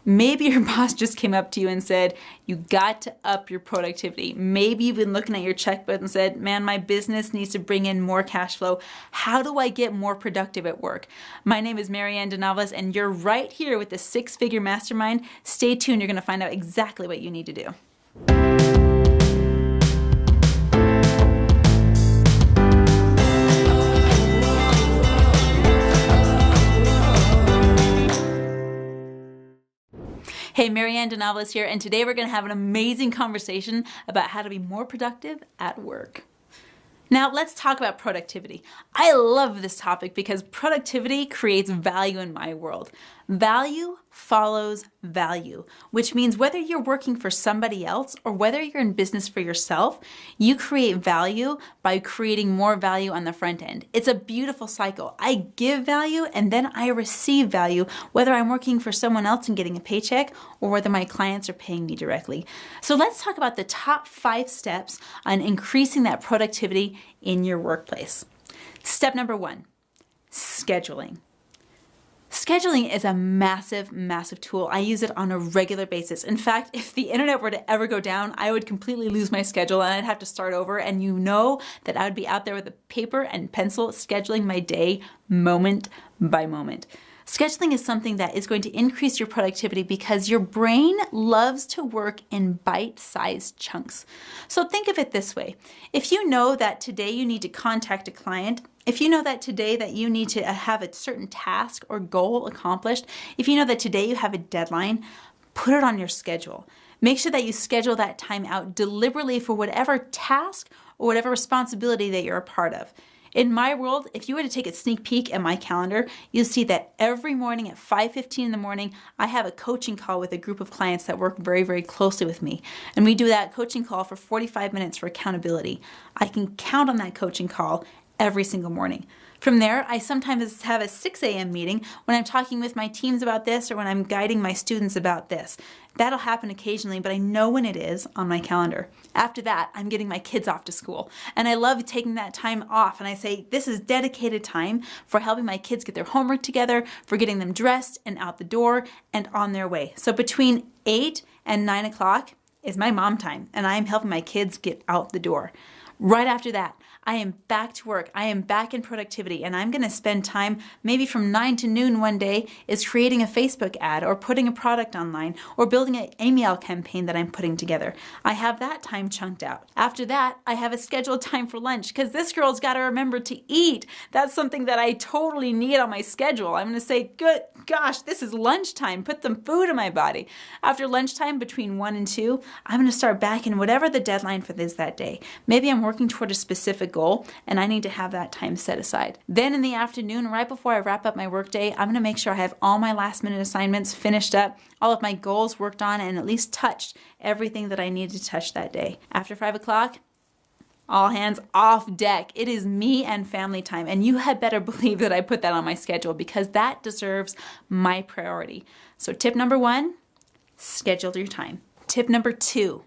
Maybe your boss just came up to you and said, you got to up your productivity. Maybe you've been looking at your checkbook and said, man, my business needs to bring in more cash flow. How do I get more productive at work? My name is Marianne DeNovellis, and you're right here with the Six Figure Mastermind. Stay tuned. You're going to find out exactly what you need to do. Hey, Marianne DeNovellis here, and today we're going to have an amazing conversation about how to be more productive at work. Now, let's talk about productivity. I love this topic because productivity creates value in my world. Value follows value, which means whether you're working for somebody else or whether you're in business for yourself, you create value by creating more value on the front end. It's a beautiful cycle. I give value and then I receive value, whether I'm working for someone else and getting a paycheck or whether my clients are paying me directly. So let's talk about the top 5 steps on increasing that productivity in your workplace. Step number 1, scheduling. Scheduling is a massive, massive tool. I use it on a regular basis. In fact, if the internet were to ever go down, I would completely lose my schedule and I'd have to start over. And you know that I would be out there with a paper and pencil scheduling my day moment by moment. Scheduling is something that is going to increase your productivity because your brain loves to work in bite-sized chunks. So think of it this way. If you know that today you need to contact a client, if you know that today that you need to have a certain task or goal accomplished, if you know that today you have a deadline, put it on your schedule. Make sure that you schedule that time out deliberately for whatever task or whatever responsibility that you're a part of. In my world, if you were to take a sneak peek at my calendar, you'll see that every morning at 5:15 in the morning, I have a coaching call with a group of clients that work very, very closely with me. And we do that coaching call for 45 minutes for accountability. I can count on that coaching call every single morning. From there, I sometimes have a 6 a.m. meeting when I'm talking with my teams about this or when I'm guiding my students about this. That'll happen occasionally, but I know when it is on my calendar. After that, I'm getting my kids off to school. And I love taking that time off. And I say, this is dedicated time for helping my kids get their homework together, for getting them dressed and out the door and on their way. So between 8 and 9 o'clock is my mom time, and I'm helping my kids get out the door. Right after that, I am back to work. I am back in productivity, and I'm going to spend time maybe from 9 to noon one day is creating a Facebook ad or putting a product online or building an email campaign that I'm putting together. I have that time chunked out. After that, I have a scheduled time for lunch because this girl's got to remember to eat. That's something that I totally need on my schedule. I'm going to say, good gosh, this is lunchtime. Put some food in my body. After lunchtime between 1 and 2, I'm going to start back in whatever the deadline for this that day. Maybe I'm working toward a specific goal and I need to have that time set aside. Then in the afternoon, right before I wrap up my workday, I'm going to make sure I have all my last minute assignments finished up, all of my goals worked on, and at least touched everything that I need to touch that day. After 5 o'clock, all hands off deck. It is me and family time, and you had better believe that I put that on my schedule because that deserves my priority. So tip number 1, schedule your time. Tip number 2,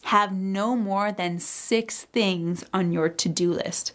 have no more than 6 things on your to-do list.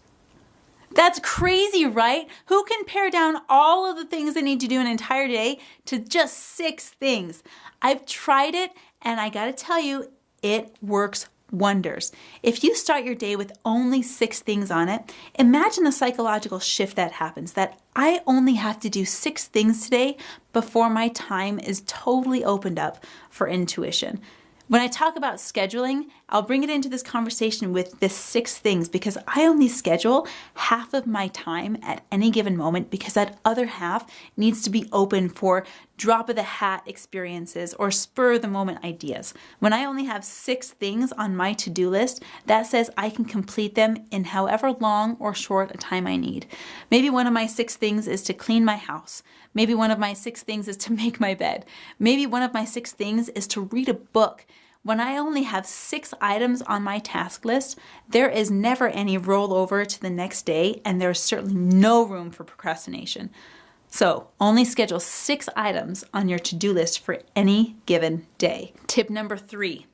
That's crazy, right? Who can pare down all of the things they need to do an entire day to just 6 things? I've tried it, and I gotta tell you, it works wonders. If you start your day with only 6 things on it, imagine the psychological shift that happens, that I only have to do 6 things today before my time is totally opened up for intuition. When I talk about scheduling, I'll bring it into this conversation with this 6 things because I only schedule half of my time at any given moment because that other half needs to be open for drop of the hat experiences or spur of the moment ideas. When I only have 6 things on my to-do list, that says I can complete them in however long or short a time I need. Maybe one of my 6 things is to clean my house. Maybe one of my 6 things is to make my bed. Maybe one of my 6 things is to read a book. When I only have 6 items on my task list, there is never any rollover to the next day, and there's certainly no room for procrastination. So only schedule 6 items on your to-do list for any given day. Tip number 3,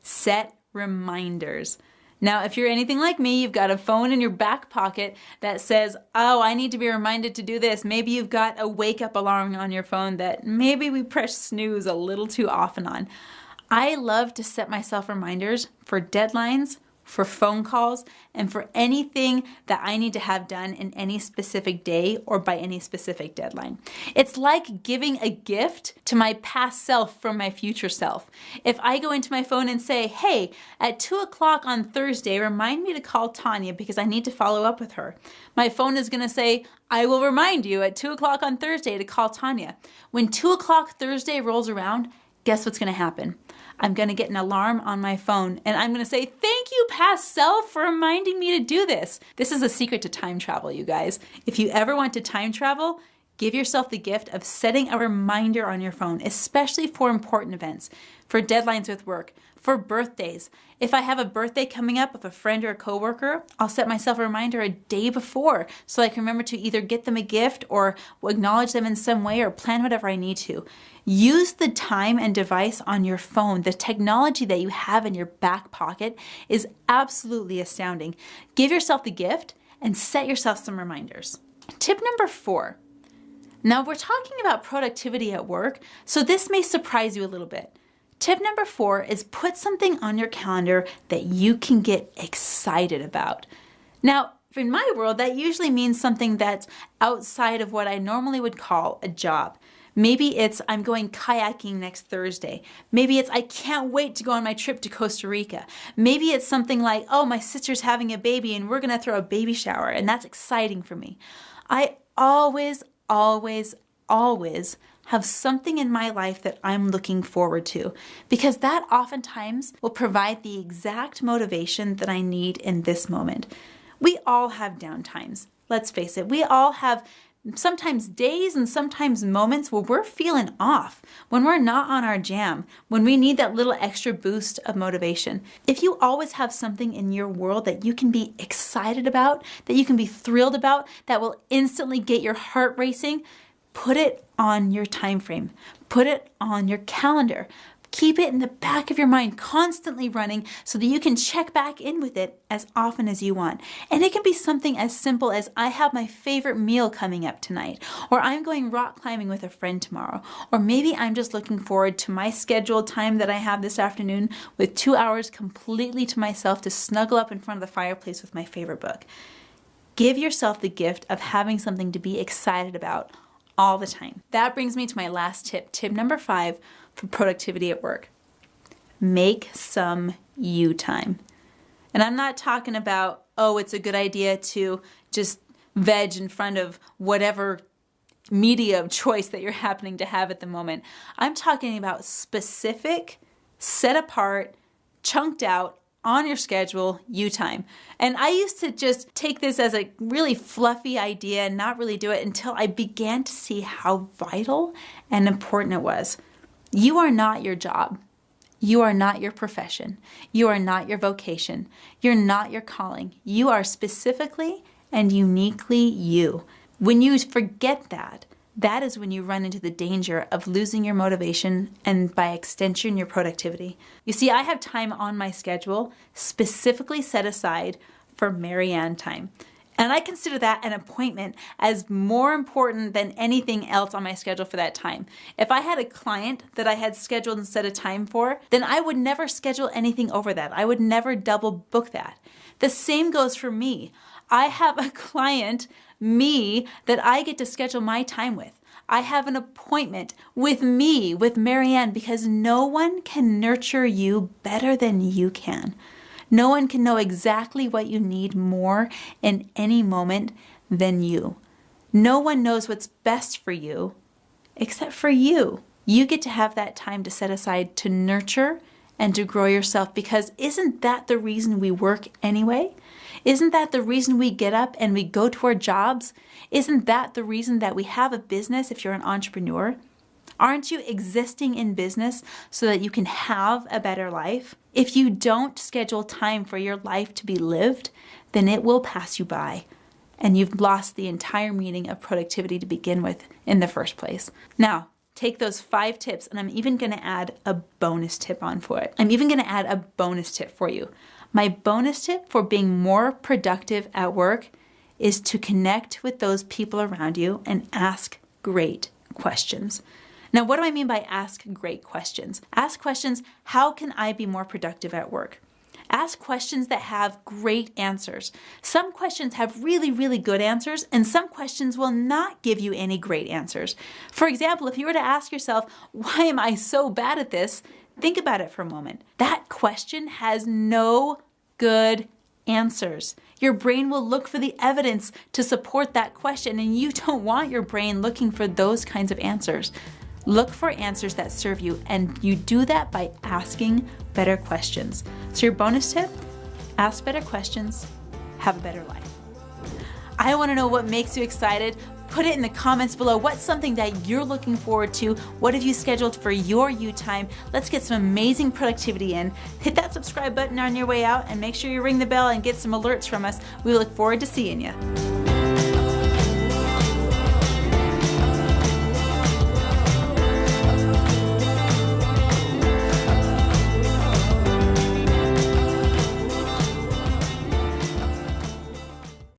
set reminders. Now, if you're anything like me, you've got a phone in your back pocket that says, oh, I need to be reminded to do this. Maybe you've got a wake-up alarm on your phone that maybe we press snooze a little too often on. I love to set myself reminders for deadlines, for phone calls, and for anything that I need to have done in any specific day or by any specific deadline. It's like giving a gift to my past self from my future self. If I go into my phone and say, hey, at 2 o'clock on Thursday, remind me to call Tanya because I need to follow up with her. My phone is going to say, I will remind you at 2 o'clock on Thursday to call Tanya. When 2 o'clock Thursday rolls around, guess what's going to happen? I'm going to get an alarm on my phone and I'm going to say, thank you, past self, for reminding me to do this. This is a secret to time travel, you guys. If you ever want to time travel, give yourself the gift of setting a reminder on your phone, especially for important events, for deadlines with work, for birthdays. If I have a birthday coming up of a friend or a coworker, I'll set myself a reminder a day before so I can remember to either get them a gift or acknowledge them in some way or plan whatever I need to. Use the time and device on your phone. The technology that you have in your back pocket is absolutely astounding. Give yourself the gift and set yourself some reminders. Tip number 4. Now we're talking about productivity at work, so this may surprise you a little bit. Tip number 4 is put something on your calendar that you can get excited about. Now, in my world, that usually means something that's outside of what I normally would call a job. Maybe it's I'm going kayaking next Thursday. Maybe it's I can't wait to go on my trip to Costa Rica. Maybe it's something like, oh, my sister's having a baby and we're going to throw a baby shower, and that's exciting for me. I always have something in my life that I'm looking forward to, because that oftentimes will provide the exact motivation that I need in this moment. We all have down times. Let's face it. We all have sometimes days and sometimes moments where we're feeling off, when we're not on our jam, when we need that little extra boost of motivation. If you always have something in your world that you can be excited about, that you can be thrilled about, that will instantly get your heart racing, put it on your time frame. Put it on your calendar. Keep it in the back of your mind, constantly running so that you can check back in with it as often as you want. And it can be something as simple as I have my favorite meal coming up tonight, or I'm going rock climbing with a friend tomorrow, or maybe I'm just looking forward to my scheduled time that I have this afternoon with 2 hours completely to myself to snuggle up in front of the fireplace with my favorite book. Give yourself the gift of having something to be excited about all the time. That brings me to my last tip, tip number 5 for productivity at work. Make some you time. And I'm not talking about, oh, it's a good idea to just veg in front of whatever media of choice that you're happening to have at the moment. I'm talking about specific, set apart, chunked out, on your schedule, you time. And I used to just take this as a really fluffy idea and not really do it until I began to see how vital and important it was. You are not your job. You are not your profession. You are not your vocation. You're not your calling. You are specifically and uniquely you. When you forget that, that is when you run into the danger of losing your motivation and by extension, your productivity. You see, I have time on my schedule specifically set aside for Marianne time. And I consider that an appointment as more important than anything else on my schedule for that time. If I had a client that I had scheduled and set a time for, then I would never schedule anything over that. I would never double book that. The same goes for me. I have a client, me, that I get to schedule my time with. I have an appointment with me, with Marianne, because no one can nurture you better than you can. No one can know exactly what you need more in any moment than you. No one knows what's best for you except for you. You get to have that time to set aside to nurture and to grow yourself, because isn't that the reason we work anyway? Isn't that the reason we get up and we go to our jobs? Isn't that the reason that we have a business if you're an entrepreneur? Aren't you existing in business so that you can have a better life? If you don't schedule time for your life to be lived, then it will pass you by, and you've lost the entire meaning of productivity to begin with in the first place. Now, take those 5 tips, and I'm even going to add a bonus tip on for it. I'm even going to add a bonus tip for you. My bonus tip for being more productive at work is to connect with those people around you and ask great questions. Now, what do I mean by ask great questions? Ask questions, how can I be more productive at work? Ask questions that have great answers. Some questions have really, really good answers, and some questions will not give you any great answers. For example, if you were to ask yourself, why am I so bad at this? Think about it for a moment. That question has no good answers. Your brain will look for the evidence to support that question, and you don't want your brain looking for those kinds of answers. Look for answers that serve you, and you do that by asking better questions. So your bonus tip, ask better questions, have a better life. I want to know what makes you excited. Put it in the comments below. What's something that you're looking forward to? What have you scheduled for your you time? Let's get some amazing productivity in. Hit that subscribe button on your way out and make sure you ring the bell and get some alerts from us. We look forward to seeing you.